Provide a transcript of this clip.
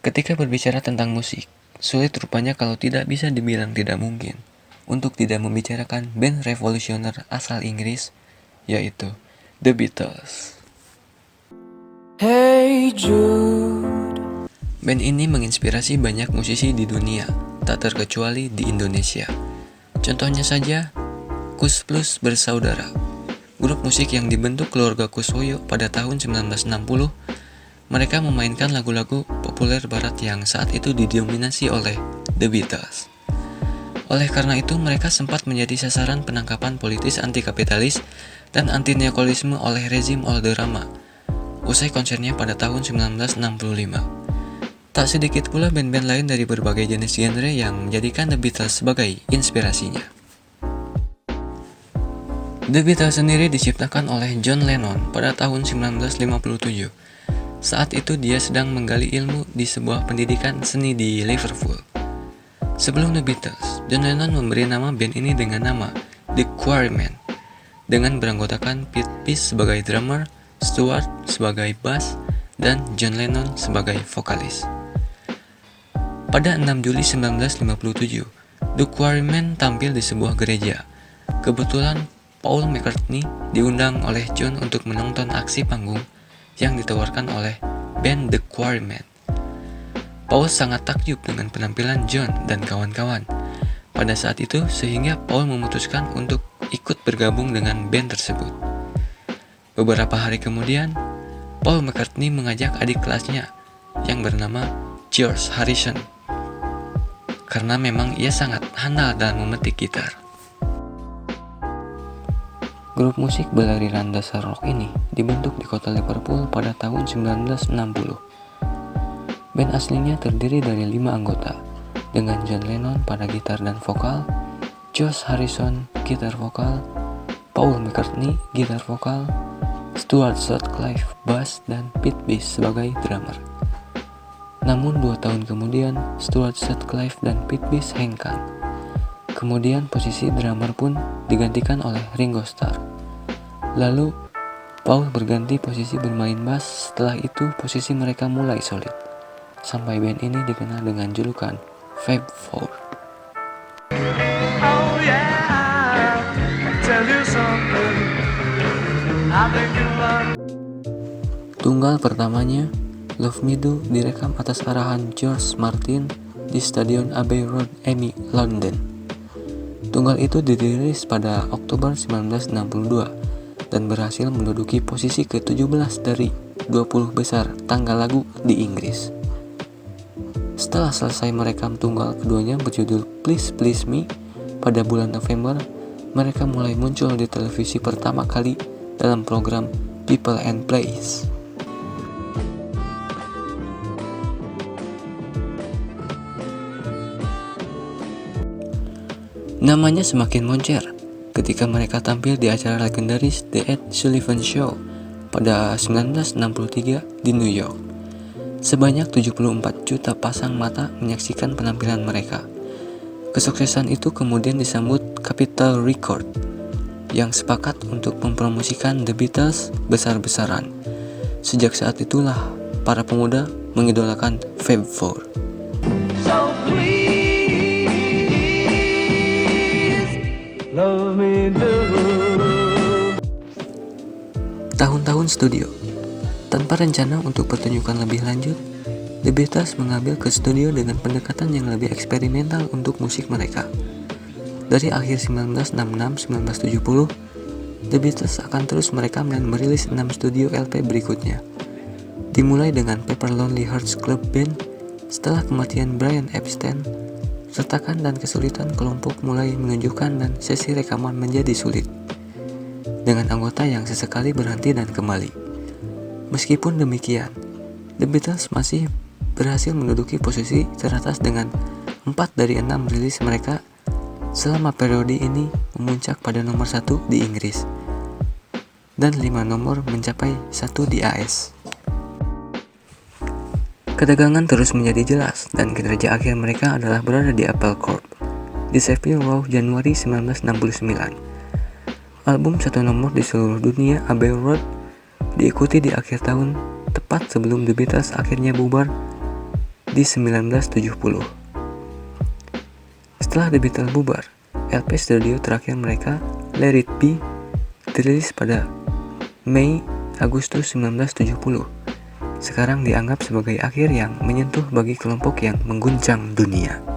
Ketika berbicara tentang musik, sulit rupanya kalau tidak bisa dibilang tidak mungkin untuk tidak membicarakan band revolusioner asal Inggris, yaitu The Beatles. Hey Jude. Band ini menginspirasi banyak musisi di dunia, tak terkecuali di Indonesia. Contohnya saja, Kus Plus bersaudara, grup musik yang dibentuk keluarga Kuswoyo pada tahun 1960. Mereka memainkan lagu-lagu populer barat yang saat itu didominasi oleh The Beatles. Oleh karena itu, mereka sempat menjadi sasaran penangkapan politis anti-kapitalis dan anti-neokolonialisme oleh rezim Orde Lama usai konsernya pada tahun 1965. Tak sedikit pula band-band lain dari berbagai jenis genre yang menjadikan The Beatles sebagai inspirasinya. The Beatles sendiri diciptakan oleh John Lennon pada tahun 1957. Saat itu dia sedang menggali ilmu di sebuah pendidikan seni di Liverpool. Sebelum The Beatles, John Lennon memberi nama band ini dengan nama The Quarrymen, dengan beranggotakan Pete Peace sebagai drummer, Stuart sebagai bass, dan John Lennon sebagai vokalis. Pada 6 Juli 1957, The Quarrymen tampil di sebuah gereja. Kebetulan Paul McCartney diundang oleh John untuk menonton aksi panggung yang ditawarkan oleh band The Quarrymen. Paul sangat takjub dengan penampilan John dan kawan-kawan pada saat itu sehingga Paul memutuskan untuk ikut bergabung dengan band tersebut. Beberapa hari kemudian, Paul McCartney mengajak adik kelasnya yang bernama George Harrison karena memang ia sangat handal dalam memetik gitar. Grup musik beraliran dasar rock ini dibentuk di kota Liverpool pada tahun 1960. Band aslinya terdiri dari 5 anggota, dengan John Lennon pada gitar dan vokal, George Harrison gitar vokal, Paul McCartney gitar vokal, Stuart Sutcliffe bass, dan Pete Peace sebagai drummer. Namun 2 tahun kemudian, Stuart Sutcliffe dan Pete Peace hengkang. Kemudian posisi drummer pun digantikan oleh Ringo Starr. Lalu, Paul berganti posisi bermain bass. Setelah itu posisi mereka mulai solid, sampai band ini dikenal dengan julukan Fab Four. Oh yeah, tell you something. I think you love. Tunggal pertamanya, Love Me Do, direkam atas arahan George Martin di Stadion Abbey Road, Amy, London. Tunggal itu dirilis pada Oktober 1962 dan berhasil menduduki posisi ke-17 dari 20 besar tanggal lagu di Inggris. Setelah selesai merekam tunggal keduanya berjudul Please Please Me pada bulan November, mereka mulai muncul di televisi pertama kali dalam program People and Place. Namanya semakin moncer ketika mereka tampil di acara legendaris The Ed Sullivan Show pada 1963 di New York. Sebanyak 74 juta pasang mata menyaksikan penampilan mereka. Kesuksesan itu kemudian disambut Capitol Record yang sepakat untuk mempromosikan The Beatles besar-besaran. Sejak saat itulah para pemuda mengidolakan Fab Four. So please, love me do. Tahun-tahun studio. Tanpa rencana untuk pertunjukan lebih lanjut, The Beatles mengambil ke studio dengan pendekatan yang lebih eksperimental untuk musik mereka. Dari akhir 1966-1970, The Beatles akan terus merekam dan merilis 6 studio LP berikutnya. Dimulai dengan Paper Lonely Hearts Club Band. Setelah kematian Brian Epstein, retakan dan kesulitan kelompok mulai menunjukkan dan sesi rekaman menjadi sulit, dengan anggota yang sesekali berhenti dan kembali. Meskipun demikian, The Beatles masih berhasil menduduki posisi teratas dengan 4 dari 6 rilis mereka selama periode ini memuncak pada nomor 1 di Inggris dan 5 nomor mencapai 1 di AS. Ketegangan terus menjadi jelas dan kinerja akhir mereka adalah berada di Apple Corp di Savile Row Januari 1969. Album 1 nomor di seluruh dunia, Abbey Road, diikuti di akhir tahun tepat sebelum The Beatles akhirnya bubar di 1970. Setelah The Beatles bubar, LP studio terakhir mereka, Let It Be, dirilis pada Mei-Agustus 1970. Sekarang dianggap sebagai akhir yang menyentuh bagi kelompok yang mengguncang dunia.